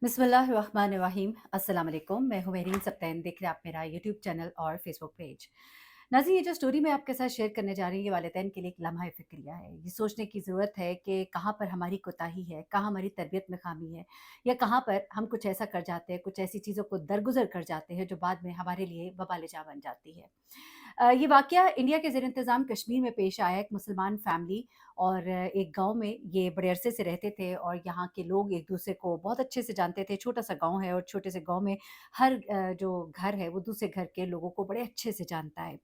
बिस्मिल्लाहिर्रहमानिर्रहीम। अस्सलाम वालेकुम। मैं हूँ मेहरीन सब्तैन। देख रहे हैं आप मेरा यूट्यूब चैनल और फेसबुक पेज। नाज़रीन, ये जो स्टोरी मैं आपके साथ शेयर करने जा रही हूँ, ये वालिदैन के लिए एक लम्हा फ़िक्रिया है। ये सोचने की ज़रूरत है कि कहाँ पर हमारी कोताही है, कहाँ हमारी तरबियत में ख़ामी है, या कहाँ पर हम कुछ ऐसा कर जाते हैं, कुछ ऐसी चीज़ों को दरगुज़र कर जाते हैं जो बाद में हमारे लिए वबाल जा बन जाती है। ये वाक़या इंडिया के ज़ेर इंतज़ाम कश्मीर में पेश आया। एक मुसलमान फ़ैमिली और एक गाँव में ये बड़े अरसे से रहते थे और यहाँ के लोग एक-दूसरे को बहुत अच्छे से जानते थे। छोटा-सा गाँव है और छोटे से गाँव में हर जो घर है वो दूसरे घर के लोगों को बड़े अच्छे से जानता है।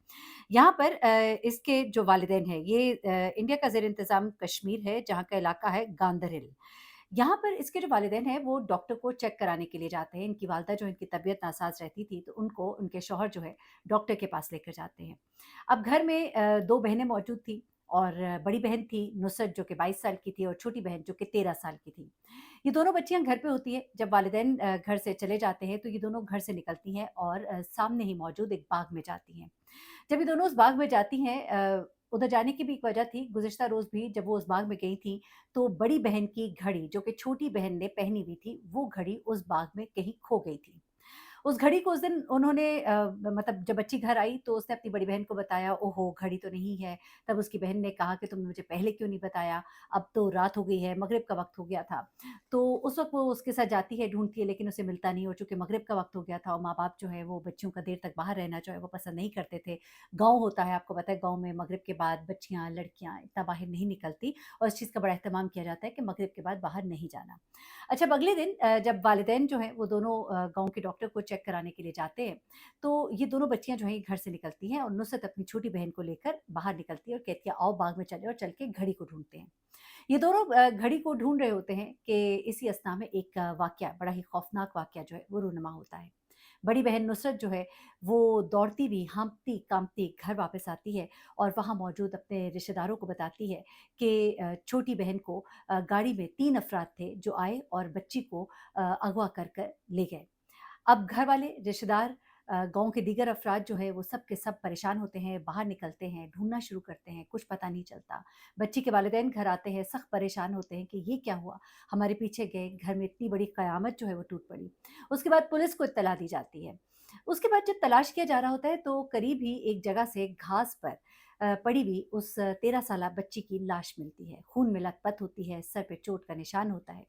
यहाँ पर इसके जो वालिदैन हैं ये इंडिया का ज़ेर इंतज़ाम कश्मीर है, जहाँ का इलाका है गांदरबल। यहाँ पर इसके जो वालिदैन हैं वो डॉक्टर को चेक कराने के लिए जाते हैं। इनकी वालिदा जो इनकी तबीयत नासाज़ रहती थी, तो उनको उनके शौहर जो है डॉक्टर के पास लेकर जाते हैं। अब घर में 2 बहनें मौजूद थीं और बड़ी बहन थी नुसरत जो कि 22 साल की थी और छोटी बहन जो कि 13 साल की थी। ये दोनों बच्चियाँ घर पे होती हैं। जब वालिदैन घर से चले जाते हैं तो ये दोनों घर से निकलती हैं और सामने ही मौजूद एक बाग में जाती हैं। जब ये दोनों उस बाग में जाती हैं, उधर जाने की भी एक वजह थी। गुज़िश्ता रोज़ भी जब वो उस बाग में गई थी, तो बड़ी बहन की घड़ी जो कि छोटी बहन ने पहनी हुई थी, वो घड़ी उस बाग में कहीं खो गई थी। उस घड़ी को उस दिन उन्होंने मतलब जब बच्ची घर आई तो उसने अपनी बड़ी बहन को बताया, "ओहो! घड़ी तो नहीं है।" तब उसकी बहन ने कहा कि, "तुमने मुझे पहले क्यों नहीं बताया? अब तो रात हो गई है, मगरिब का वक़्त हो गया था।" तो उस वक़्त वो उसके साथ जाती है, ढूँढती है लेकिन उसे मिलता नहीं और चूँकि मगरिब का वक़्त हो गया था और माँ-बाप जो है वो बच्चियों का देर तक बाहर रहना जो है वो पसंद नहीं करते थे। गाँव होता है, आपको पता है गाँव में मगरिब के बाद बच्चियाँ, लड़कियाँ इतना बाहर नहीं निकलती और इस चीज़ का बड़ा एहतमाम किया जाता है कि मगरिब के बाद बाहर नहीं जाना। अच्छा, अब अगले दिन जब वालिदैन जो हैं वो दोनों गाँव के डॉक्टर को चेक कराने के लिए जाते हैं, तो ये दोनों बच्चियाँ जो हैं घर से निकलती हैं और नुसरत अपनी छोटी बहन को लेकर बाहर निकलती है और कहती है, आओ बाग में चलें और चल के घड़ी को ढूँढते हैं। ये दोनों घड़ी को ढूँढ रहे होते हैं कि इसी अस्थना में एक वाक़या, बड़ा ही खौफ़नाक वाक़या जो है वो रूनुमा होता है। बड़ी बहन नुसरत जो है वो दौड़ती हुई, हाँफती-काँपती घर वापस आती है और वहाँ मौजूद अपने रिश्तेदारों को बताती है कि छोटी बहन को गाड़ी में 3 अफ़राद थे जो आए और बच्ची को अगवा कर कर ले गए। अब घर वाले, रिश्तेदार, गाँव के दीगर अफ़राद जो है वो सब के सब परेशान होते हैं, बाहर निकलते हैं, ढूँढना शुरू करते हैं, कुछ पता नहीं चलता। बच्ची के वालिदैन घर आते हैं, सख्त परेशान होते हैं कि ये क्या हुआ? हमारे पीछे गए, घर में इतनी बड़ी क़यामत जो है वो टूट पड़ी। उसके बाद पुलिस को इत्तला दी जाती है। उसके बाद जब तलाश किया जा रहा होता है तो करीब ही एक जगह से घास पर पड़ी हुई उस 13 साला बच्ची की लाश मिलती है। खून में लथपथ होती है, सर पे चोट का निशान होता है।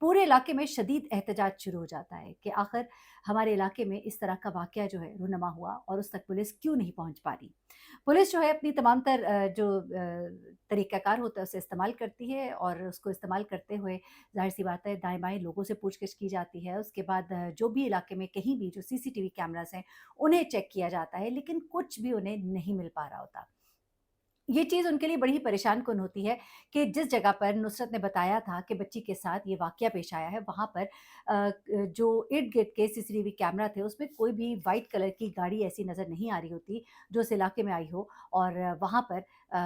पूरे इलाके में शदीद एहतजाज शुरू हो जाता है कि आखिर हमारे इलाके में इस तरह का वाक़या जो है रूनुमा हुआ और उस तक पुलिस क्यों नहीं पहुँच पा रही। पुलिस जो है अपनी तमाम तर जो तरीक़ाकार होता है उसे इस्तेमाल करती है और उसको इस्तेमाल करते हुए ज़ाहिर-सी बात है दाएँ-बाएँ लोगों से पूछ-गिछ की जाती है। उसके बाद जो भी इलाके में कहीं भी जो सीसीटीवी कैमराज़ हैं, उन्हें चेक किया जाता है, लेकिन कुछ भी उन्हें नहीं मिल पा रहा होता। ये चीज़ उनके लिए बड़ी ही परेशान-कुन होती है कि जिस जगह पर नुसरत ने बताया था कि बच्ची के साथ ये वाक़या पेश आया है, वहाँ पर जो इर्द-गिर्द के सीसीटीवी कैमरा थे, उसमें कोई भी व्हाइट कलर की गाड़ी ऐसी नज़र नहीं आ रही होती, जो उस इलाके में आई हो और वहाँ पर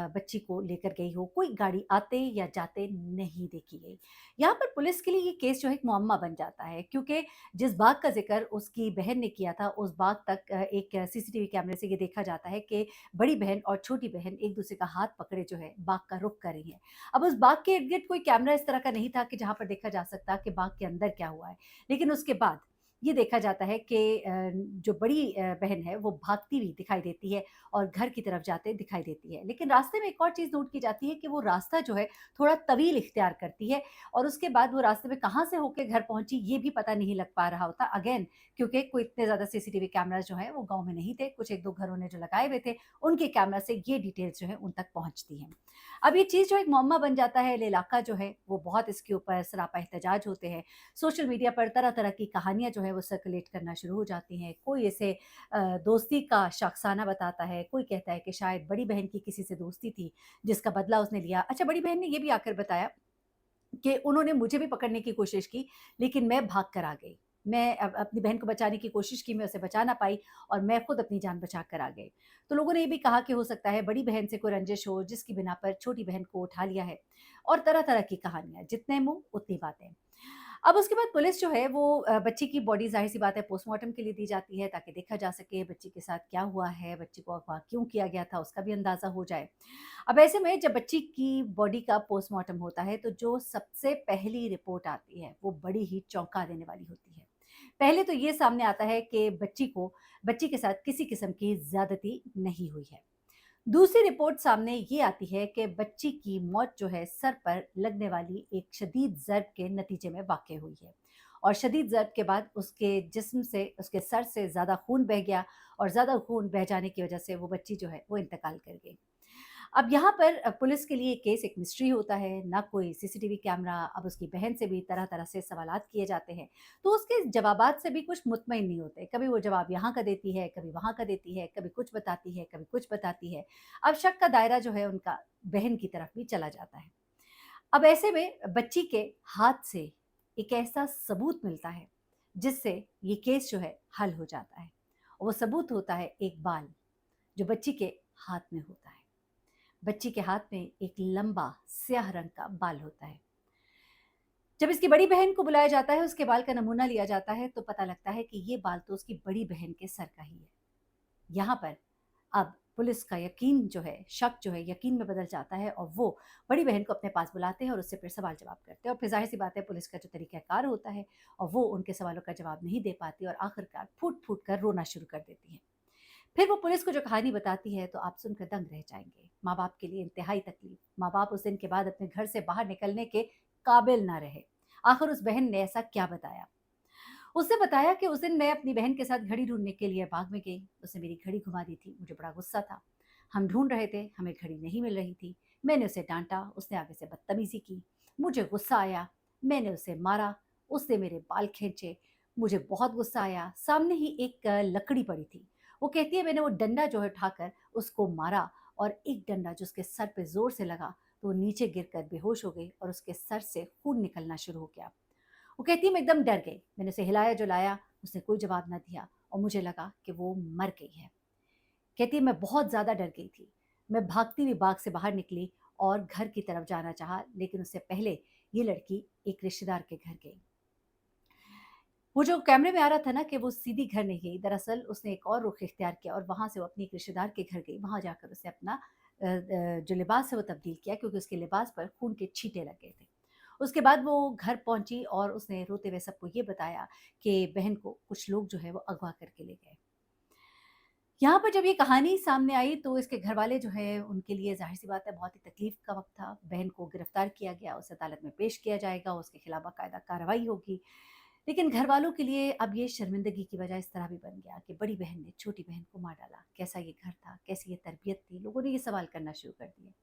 बच्ची को लेकर गई हो। कोई गाड़ी आते या जाते नहीं देखी गई। यहाँ पर पुलिस के लिए ये केस जो है एक मुअम्मा बन जाता है क्योंकि जिस बाग का ज़िक्र उसकी बहन ने किया था, उस बाग तक एक सीसीटीवी कैमरे से ये देखा जाता है कि बड़ी बहन और छोटी बहन एक-दूसरे का हाथ पकड़े जो है बाग का रुख कर रही हैं। अब उस बाग के इर्द-गिर्द कोई कैमरा इस तरह का नहीं था कि जहाँ पर देखा जा सकता कि बाग के अंदर क्या हुआ है। लेकिन उसके बाद ये देखा जाता है कि जो बड़ी बहन है वो भागती हुई दिखाई देती है और घर की तरफ जाते दिखाई देती है। लेकिन रास्ते में एक और चीज़ नोट की जाती है कि वो रास्ता जो है थोड़ा तवील इख्तियार करती है और उसके बाद वो रास्ते में कहाँ से होके घर पहुँची ये भी पता नहीं लग पा रहा होता। अगेन क्योंकि कोई इतने ज़्यादा सीसीटीवी कैमराज़ जो हैं वो गाँव में नहीं थे। कुछ 1-2 घरों ने जो लगाए हुए थे उनके कैमरा से ये डिटेल्स जो है उन तक पहुँचती हैं। अब ये चीज़ जो एक मुअम्मा बन जाता है, इलाका जो है वो बहुत इसके ऊपर सरापा एहतजाज होते हैं। सोशल मीडिया पर तरह-तरह की कहानियाँ जो है वो सर्कुलेट करना शुरू हो जाती हैं। कोई इसे दोस्ती का शाखसाना बताता है, कोई कहता है कि शायद बड़ी बहन की किसी से दोस्ती थी, जिसका बदला उसने लिया। अच्छा, बड़ी बहन ने ये भी आकर बताया कि उन्होंने मुझे भी पकड़ने की कोशिश की, लेकिन मैं भाग कर आ गई। मैं अपनी बहन को बचाने की कोशिश की, मैं उसे बचा ना पाई और मैं खुद अपनी जान बचा कर आ गई। तो लोगों ने ये भी कहा कि हो सकता है बड़ी बहन से कोई रंजिश हो, जिसकी बिना पर छोटी बहन को उठा लिया है और तरह-तरह की कहानियाँ, जितने मुँह उतनी बातें। अब उसके बाद पुलिस जो है वो बच्ची की बॉडी ज़ाहिर-सी बात है पोस्टमार्टम के लिए दी जाती है ताकि देखा जा सके बच्ची के साथ क्या हुआ है, बच्ची को अगवा क्यों किया गया था उसका भी अंदाज़ा हो जाए। अब ऐसे में जब बच्ची की बॉडी का पोस्टमार्टम होता है तो जो सबसे पहली रिपोर्ट आती है वो बड़ी ही चौंका देने वाली होती है। पहले तो ये सामने आता है कि बच्ची के साथ किसी किस्म की ज़्यादती नहीं हुई है। दूसरी रिपोर्ट सामने ये आती है कि बच्ची की मौत जो है सर पर लगने वाली एक शदीद ज़र्ब के नतीजे में वाक़ई हुई है और शदीद ज़र्ब के बाद उसके जिस्म से उसके सर से ज़्यादा खून बह गया और ज़्यादा खून बह जाने की वजह से वो बच्ची जो है वो इंतकाल कर गई। अब यहाँ पर पुलिस के लिए केस एक मिस्ट्री होता है, ना कोई सीसीटीवी कैमरा, अब उसकी बहन से भी तरह-तरह से सवालात किए जाते हैं, तो उसके जवाबात से भी कुछ मुतमईन नहीं होते। कभी वो जवाब यहाँ का देती है, कभी वहाँ का देती है, कभी कुछ बताती है, कभी कुछ बताती है। अब शक का दायरा जो है उनका बहन की तरफ भी चला जाता है। अब ऐसे में बच्ची के हाथ से एक ऐसा सबूत मिलता है, जिससे ये केस जो है हल हो जाता है। वो सबूत होता है एक बाल, जो बच्ची के हाथ में होता है। बच्ची के हाथ में एक लंबा स्याह रंग का बाल होता है। जब इसकी बड़ी बहन को बुलाया जाता है, उसके बाल का नमूना लिया जाता है, तो पता लगता है कि ये बाल तो उसकी बड़ी बहन के सर का ही है। यहाँ पर अब पुलिस का यकीन जो है, शक जो है यकीन में बदल जाता है और वो बड़ी बहन को अपने पास बुलाते हैं और उससे फिर सवाल-जवाब करते हैं और फिर ज़ाहिर-सी बात है पुलिस का जो तरीक़ाकार होता है और वो उनके सवालों का जवाब नहीं दे पाती और आखिरकार फूट-फूट कर रोना शुरू कर देती है। फिर वो पुलिस को जो कहानी बताती है तो आप सुनकर दंग रह जाएँगे। माँ-बाप के लिए इंतहाई तकलीफ़, माँ-बाप उस दिन के बाद अपने घर से बाहर निकलने के काबिल ना रहे। आखिर उस बहन ने ऐसा क्या बताया? उसने बताया कि उस दिन मैं अपनी बहन के साथ घड़ी ढूँढने के लिए बाग में गई। उसने मेरी घड़ी घुमा दी थी, मुझे बड़ा गुस्सा था। हम ढूँढ रहे थे, हमें घड़ी नहीं मिल रही थी। मैंने उसे डाँटा, उसने आगे से बदतमीज़ी की। मुझे गुस्सा आया, मैंने उसे मारा, उसने मेरे बाल खींचे। मुझे बहुत गुस्सा आया, सामने ही एक लकड़ी पड़ी थी। वो कहती है मैंने वो डंडा जो है उठाकर उसको मारा और एक डंडा जो उसके सर पे ज़ोर से लगा, तो वो नीचे गिरकर बेहोश हो गई और उसके सर से खून निकलना शुरू हो गया। वो कहती है मैं एकदम डर गई। मैंने उसे हिलाया-जुलाया, उसने कोई जवाब ना दिया और मुझे लगा कि वो मर गई है। कहती है मैं बहुत ज़्यादा डर गई थी। मैं भागती हुई बाग से बाहर निकली और घर की तरफ जाना चाहा, लेकिन उससे पहले ये लड़की एक रिश्तेदार के घर गई। वो जो कैमरे में आ रहा था ना कि वो सीधी घर नहीं गई, दरअसल उसने एक और रुख इख्तियार किया और वहाँ से वो अपनी एक रिश्तेदार के घर गई। वहाँ जाकर उसने अपना जो लिबास है वो तब्दील किया क्योंकि उसके लिबास पर खून के छींटे लग गए थे। उसके बाद वो घर पहुँची और उसने रोते हुए सबको ये बताया कि बहन को कुछ लोग जो है वो अगवा करके ले गए। यहाँ पर जब ये कहानी सामने आई तो इसके घरवाले जो हैं उनके लिए ज़ाहिर-सी बात है बहुत ही तकलीफ़ का वक़्त था। बहन को गिरफ्तार किया गया, उसे अदालत में पेश किया जाएगा, उसके खिलाफ बाकायदा कार्रवाई होगी। लेकिन घरवालों के लिए अब ये शर्मिंदगी की वजह इस तरह भी बन गया कि बड़ी बहन ने छोटी बहन को मार डाला। कैसा ये घर था? कैसी ये तरबियत थी? लोगों ने ये सवाल करना शुरू कर दिए।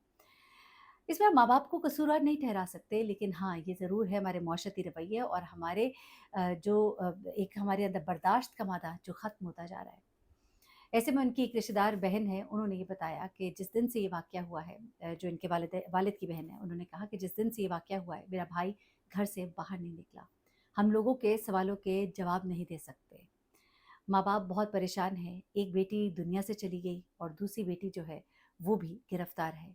इसमें आप माँ-बाप को कसूरवार नहीं ठहरा सकते, लेकिन हाँ, ये ज़रूर है हमारे माशरती रवैये और हमारे एक हमारे अंदर बर्दाश्त का मादा जो ख़त्म होता जा रहा है। ऐसे में उनकी एक रिश्तेदार बहन है, उन्होंने ये बताया कि जिस दिन से ये वाक़या हुआ है जो इनके वालिद की बहन है, उन्होंने कहा कि जिस दिन से ये वाक़या हुआ है, मेरा भाई घर से बाहर नहीं निकला। हम लोगों के सवालों के जवाब नहीं दे सकते। माँ-बाप बहुत परेशान हैं, एक बेटी दुनिया से चली गई और दूसरी बेटी जो है, वो भी गिरफ्तार है।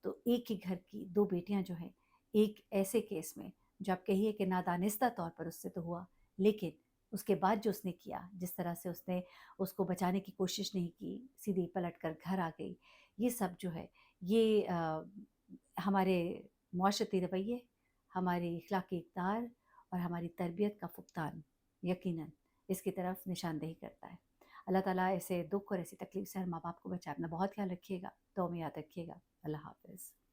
तो एक ही घर की 2 बेटियाँ जो हैं, एक ऐसे केस में जो आप कहिए कि नादानिस्ता तौर पर उससे तो हुआ, लेकिन उसके बाद जो उसने किया, जिस तरह से उसने उसको बचाने की कोशिश नहीं की, सीधे पलट कर घर आ गई, ये सब जो है, ये हमारे माशरती रवैये, हमारी इखलाकी इक़दार और हमारी तरबियत का फुक़दान यकीनन इसकी तरफ निशानदेही करता है। अल्लाह ताला ऐसे दुःख और ऐसी तकलीफ़ से हर माँ-बाप को बचाए। अपना बहुत ख्याल रखिएगा, दुआ में याद रखिएगा। अल्लाह हाफ़िज़।